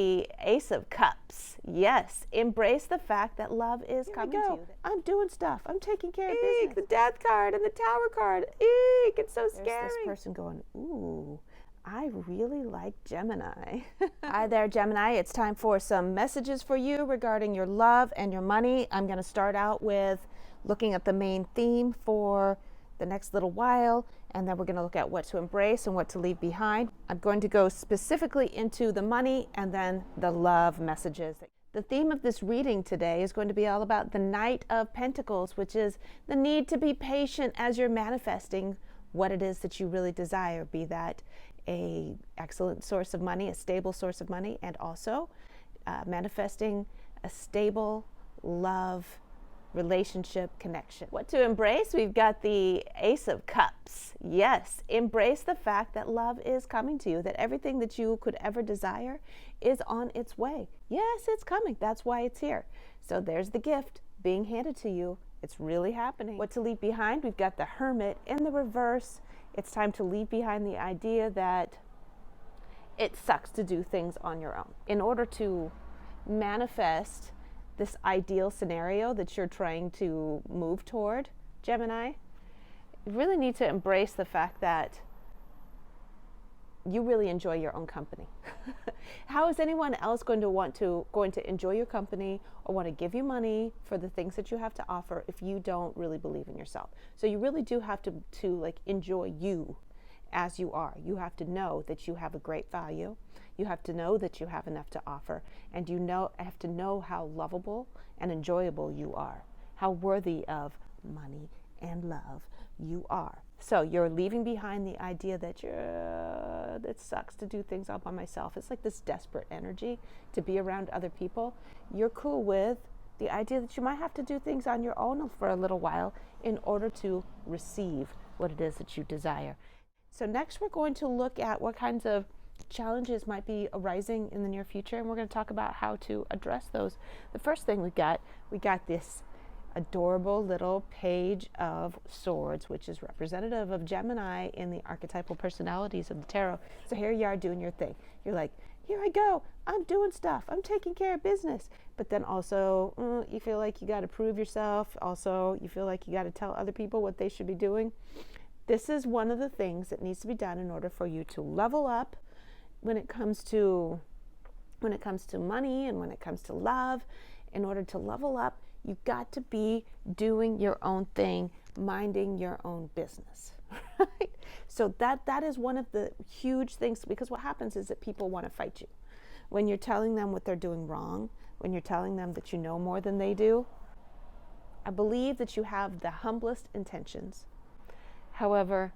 The Ace of Cups. Yes, embrace the fact that love is coming to you. I'm doing stuff. I'm taking care of business. The Death card and the Tower card. Eek, it's so scary. There's this person going, ooh, I really like Gemini. Hi there, Gemini. It's time for some messages for you regarding your love and your money. I'm going to start out with looking at the main theme for the next little while, and then we're going to look at what to embrace and what to leave behind. I'm going to go specifically into the money and then the love messages. The theme of this reading today is going to be all about the Knight of Pentacles, which is the need to be patient as you're manifesting what it is that you really desire, be that a excellent source of money, a stable source of money, and also manifesting a stable love relationship connection. What to embrace? We've got the Ace of Cups. Yes, embrace the fact that love is coming to you, that everything that you could ever desire is on its way. Yes, it's coming. That's why it's here. So there's the gift being handed to you. It's really happening. What to leave behind? We've got the Hermit in the reverse. It's time to leave behind the idea that it sucks to do things on your own. In order to manifest this ideal scenario that you're trying to move toward, Gemini, you really need to embrace the fact that you really enjoy your own company. How is anyone else going to enjoy your company or want to give you money for the things that you have to offer if you don't really believe in yourself? So you really do have to like enjoy you as you are. You have to know that you have a great value. You have to know that you have enough to offer, and have to know how lovable and enjoyable you are, how worthy of money and love you are. So you're leaving behind the idea that it sucks to do things all by myself. It's like this desperate energy to be around other people. You're cool with the idea that you might have to do things on your own for a little while in order to receive what it is that you desire. So next we're going to look at what kinds of challenges might be arising in the near future, and we're going to talk about how to address those. The first thing we got this adorable little Page of Swords, which is representative of Gemini in the archetypal personalities of the tarot. So here you are doing your thing. You're like, here I go, I'm doing stuff, I'm taking care of business. But then also you feel like you got to prove yourself. Also you feel like you got to tell other people what they should be doing. This is one of the things that needs to be done in order for you to level up when it comes to money and when it comes to love. In order to level up, you've got to be doing your own thing, minding your own business. Right? So that is one of the huge things, because what happens is that people want to fight you. When you're telling them what they're doing wrong, when you're telling them that you know more than they do, I believe that you have the humblest intentions. However,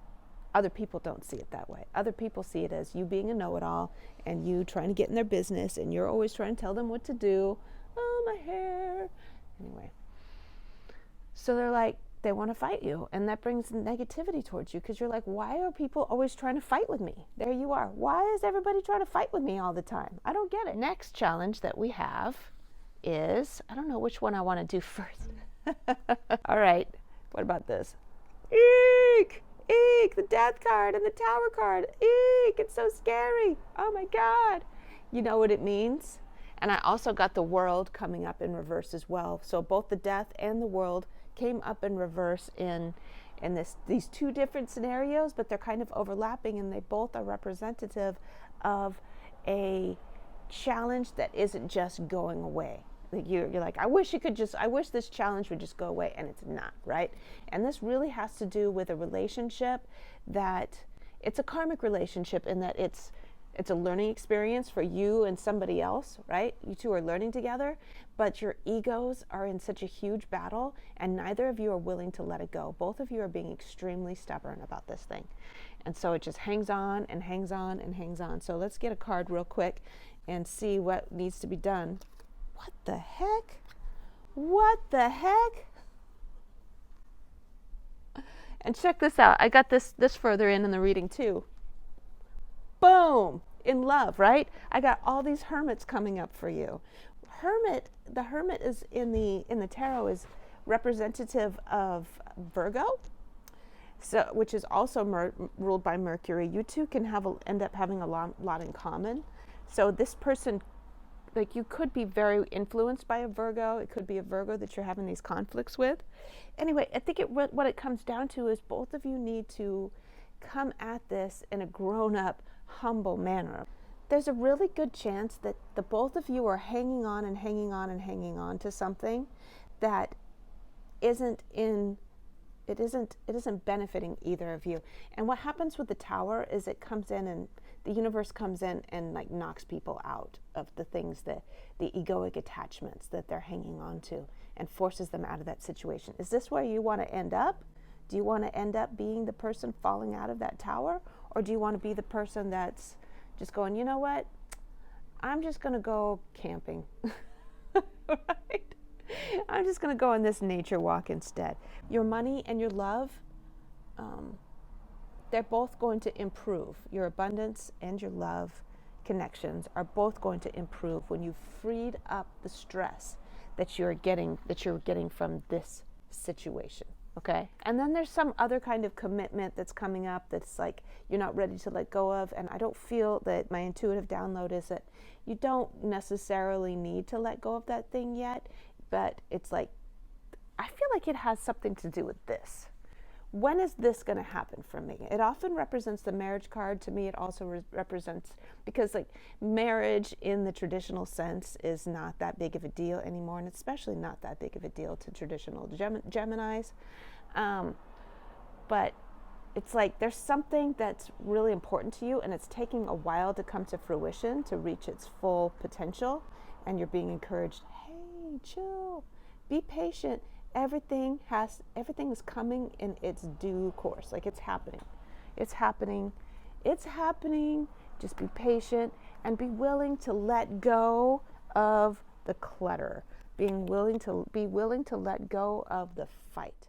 other people don't see it that way. Other people see it as you being a know-it-all and you trying to get in their business, and you're always trying to tell them what to do. Oh, my hair. Anyway. So they want to fight you, and that brings negativity towards you, because you're like, why are people always trying to fight with me? There you are. Why is everybody trying to fight with me all the time? I don't get it. Next challenge that we have is, I don't know which one I want to do first. All right. What about this? Eek! Eek! The Death card and the Tower card. Eek! It's so scary. Oh my God. You know what it means? And I also got the World coming up in reverse as well. So both the Death and the World came up in reverse in these two different scenarios, but they're kind of overlapping, and they both are representative of a challenge that isn't just going away. You're like, I wish this challenge would just go away, and it's not, right? And this really has to do with a relationship that it's a karmic relationship, in that it's a learning experience for you and somebody else, right? You two are learning together, but your egos are in such a huge battle, and neither of you are willing to let it go. Both of you are being extremely stubborn about this thing. And so it just hangs on and hangs on and hangs on. So let's get a card real quick and see what needs to be done. What the heck? What the heck? And check this out. I got this further in the reading too. Boom! In love, right? I got all these hermits coming up for you. The hermit is in the tarot is representative of Virgo, so which is also ruled by Mercury. You two can end up having a lot in common. So this person like you could be very influenced by a Virgo. It could be a Virgo that you're having these conflicts with. Anyway, I think what it comes down to is both of you need to come at this in a grown-up, humble manner. There's a really good chance that the both of you are hanging on and hanging on and hanging on to something that isn't benefiting either of you. And what happens with the Tower is it comes in and the universe comes in and like knocks people out of the things that the egoic attachments that they're hanging on to and forces them out of that situation. Is this where you want to end up? Do you want to end up being the person falling out of that tower? Or do you want to be the person that's just going, you know what? I'm just going to go camping, right? I'm just going to go on this nature walk instead. Your money and your love, they're both going to improve. Your abundance and your love connections are both going to improve when you've freed up the stress that you're getting from this situation. Okay? And then there's some other kind of commitment that's coming up that's like you're not ready to let go of. And I don't feel that my intuitive download is that you don't necessarily need to let go of that thing yet. But it's like, I feel like it has something to do with this. When is this going to happen for me? It often represents the marriage card. To me, it also represents, because like marriage in the traditional sense is not that big of a deal anymore, and especially not that big of a deal to traditional Geminis. But it's like there's something that's really important to you, and it's taking a while to come to fruition, to reach its full potential, and you're being encouraged, hey, chill, be patient. Everything is coming in its due course. Like it's happening. Just be patient and be willing to let go of the clutter. Be willing to let go of the fight.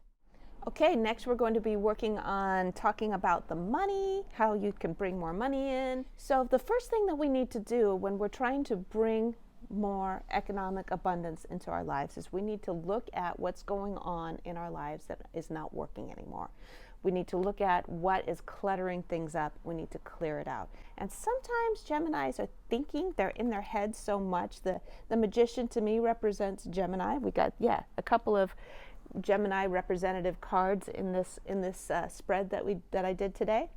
Okay, next we're going to be working on talking about the money, how you can bring more money in. So the first thing that we need to do when we're trying to bring more economic abundance into our lives is we need to look at what's going on in our lives that is not working anymore. We need to look at what is cluttering things up. We need to clear it out. And sometimes Geminis are thinking, they're in their heads so much. The Magician to me represents Gemini. We got a couple of Gemini representative cards in this spread that I did today.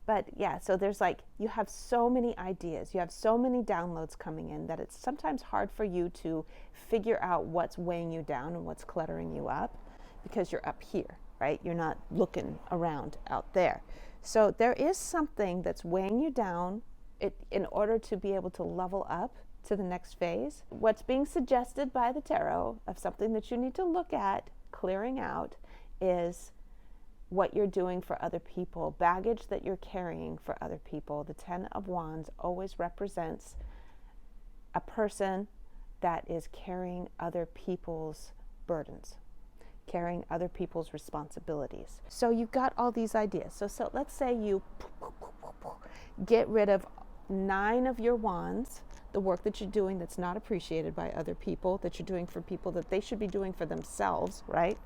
But yeah, so there's like, you have so many ideas, you have so many downloads coming in that it's sometimes hard for you to figure out what's weighing you down and what's cluttering you up because you're up here, right? You're not looking around out there. So there is something that's weighing you down in order to be able to level up to the next phase. What's being suggested by the tarot of something that you need to look at clearing out is what you're doing for other people, baggage that you're carrying for other people. The 10 of Wands always represents a person that is carrying other people's burdens, carrying other people's responsibilities. So you've got all these ideas. So let's say you get rid of 9 of your wands, the work that you're doing that's not appreciated by other people, that you're doing for people that they should be doing for themselves, right?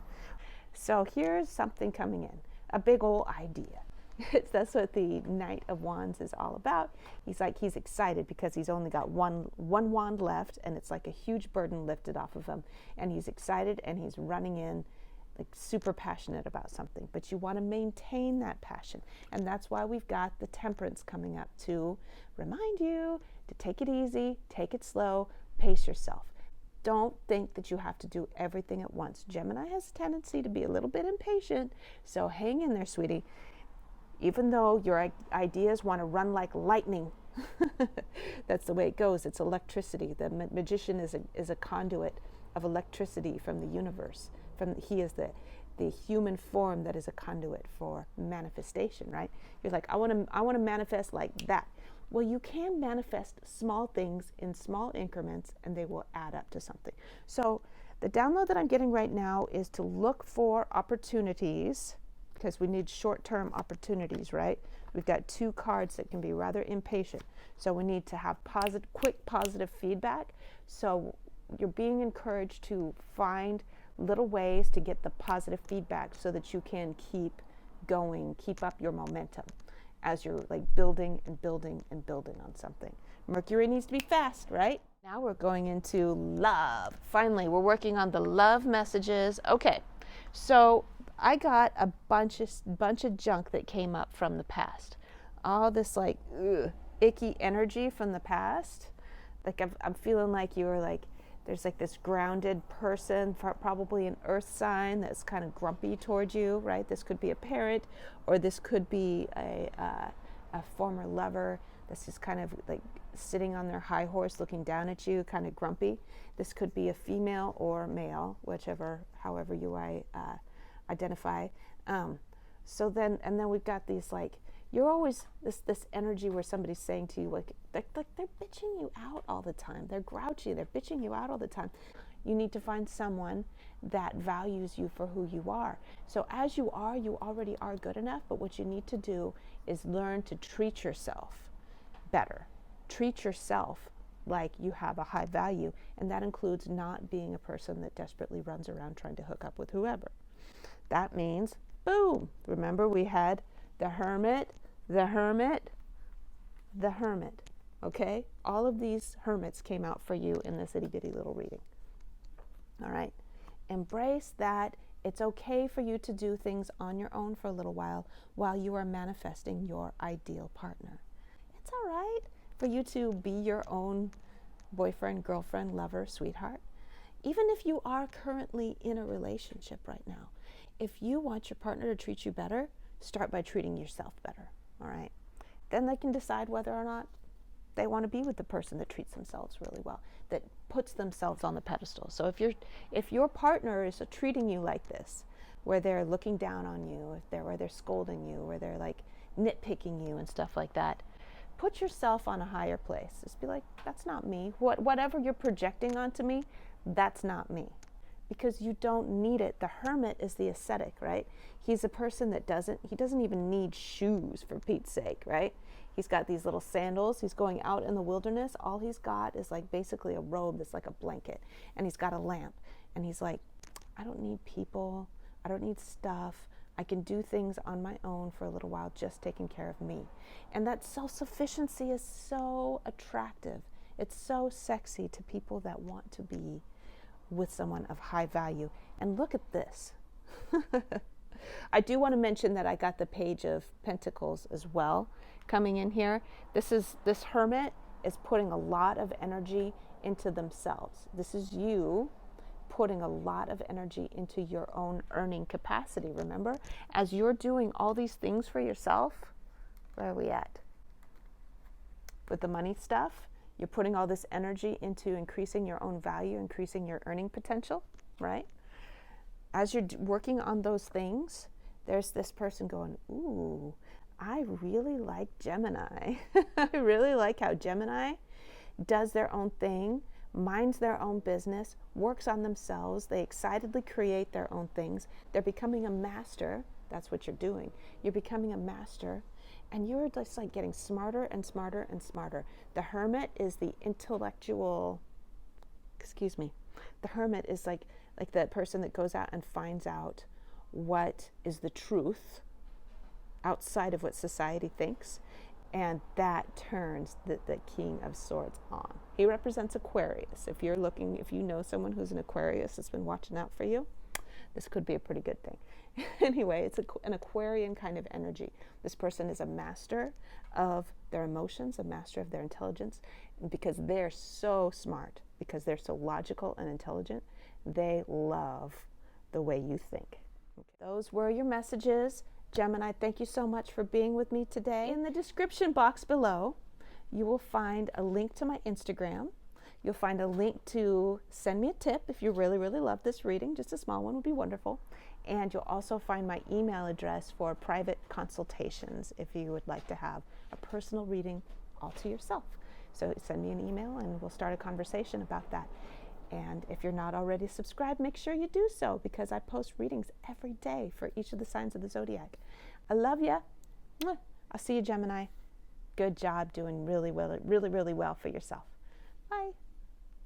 So here's something coming in, a big old idea. That's what the Knight of Wands is all about. He's excited because he's only got one wand left, and it's like a huge burden lifted off of him. And he's excited and he's running in like super passionate about something. But you want to maintain that passion. And that's why we've got the Temperance coming up to remind you to take it easy, take it slow, pace yourself. Don't think that you have to do everything at once. Gemini has a tendency to be a little bit impatient, so hang in there, sweetie. Even though your ideas want to run like lightning, that's the way it goes. It's electricity. The Magician is a conduit of electricity from the universe. He is the human form that is a conduit for manifestation, right? You're like, I want to manifest like that. Well, you can manifest small things in small increments and they will add up to something. So the download that I'm getting right now is to look for opportunities, because we need short-term opportunities, right? We've got 2 cards that can be rather impatient. So we need to have quick positive feedback. So you're being encouraged to find little ways to get the positive feedback so that you can keep going, keep up your momentum as you're like building and building and building on something. Mercury needs to be fast, right? Now we're going into love. Finally, we're working on the love messages. Okay, so I got a bunch of junk that came up from the past. All this like icky energy from the past. Like I'm feeling like you're like, there's like this grounded person, probably an earth sign that's kind of grumpy towards you, right? This could be a parent, or this could be a former lover that's just kind of like sitting on their high horse looking down at you, kind of grumpy. This could be a female or male, however you identify. So then we've got these like, you're always this energy where somebody's saying to you, like they're bitching you out all the time. They're grouchy. They're bitching you out all the time. You need to find someone that values you for who you are. So as you are, you already are good enough, but what you need to do is learn to treat yourself better. Treat yourself like you have a high value, and that includes not being a person that desperately runs around trying to hook up with whoever. That means, boom, remember we had the hermit, the hermit, the hermit, okay? All of these hermits came out for you in this itty bitty little reading. All right, embrace that. It's okay for you to do things on your own for a little while you are manifesting your ideal partner. It's all right for you to be your own boyfriend, girlfriend, lover, sweetheart. Even if you are currently in a relationship right now, if you want your partner to treat you better, start by treating yourself better, all right? Then they can decide whether or not they want to be with the person that treats themselves really well, that puts themselves on the pedestal. So if your partner is treating you like this, where they're looking down on you, where they're scolding you, where they're like nitpicking you and stuff like that, put yourself on a higher place. Just be like, that's not me. Whatever you're projecting onto me, that's not me. Because you don't need it. The hermit is the ascetic, right? He's a person that doesn't even need shoes, for Pete's sake, right? He's got these little sandals. He's going out in the wilderness. All he's got is like basically a robe that's like a blanket. And he's got a lamp. And he's like, I don't need people. I don't need stuff. I can do things on my own for a little while, just taking care of me. And that self-sufficiency is so attractive. It's so sexy to people that want to be with someone of high value. And look at this. I do want to mention that I got the Page of Pentacles as well coming in here. This hermit is putting a lot of energy into themselves. This is you putting a lot of energy into your own earning capacity. Remember, as you're doing all these things for yourself, where are we at? With the money stuff, you're putting all this energy into increasing your own value, increasing your earning potential, right? As you're working on those things, there's this person going, ooh, I really like Gemini. I really like how Gemini does their own thing, minds their own business, works on themselves. They excitedly create their own things. They're becoming a master. That's what you're doing. You're becoming a master. And you're just like getting smarter and smarter and smarter. The hermit is the intellectual, the hermit is like the person that goes out and finds out what is the truth outside of what society thinks. And that turns the King of Swords on. He represents Aquarius. If you know someone who's an Aquarius that's been watching out for you, this could be a pretty good thing. Anyway, it's an Aquarian kind of energy. This person is a master of their emotions, a master of their intelligence, because they're so smart, because they're so logical and intelligent. They love the way you think. Okay. Those were your messages. Gemini, thank you so much for being with me today. In the description box below, you will find a link to my Instagram. You'll find a link to send me a tip if you really, really love this reading. Just a small one would be wonderful. And you'll also find my email address for private consultations if you would like to have a personal reading all to yourself. So send me an email and we'll start a conversation about that. And if you're not already subscribed, make sure you do so, because I post readings every day for each of the signs of the zodiac. I love you. I'll see you, Gemini. Good job doing really well for yourself. Bye.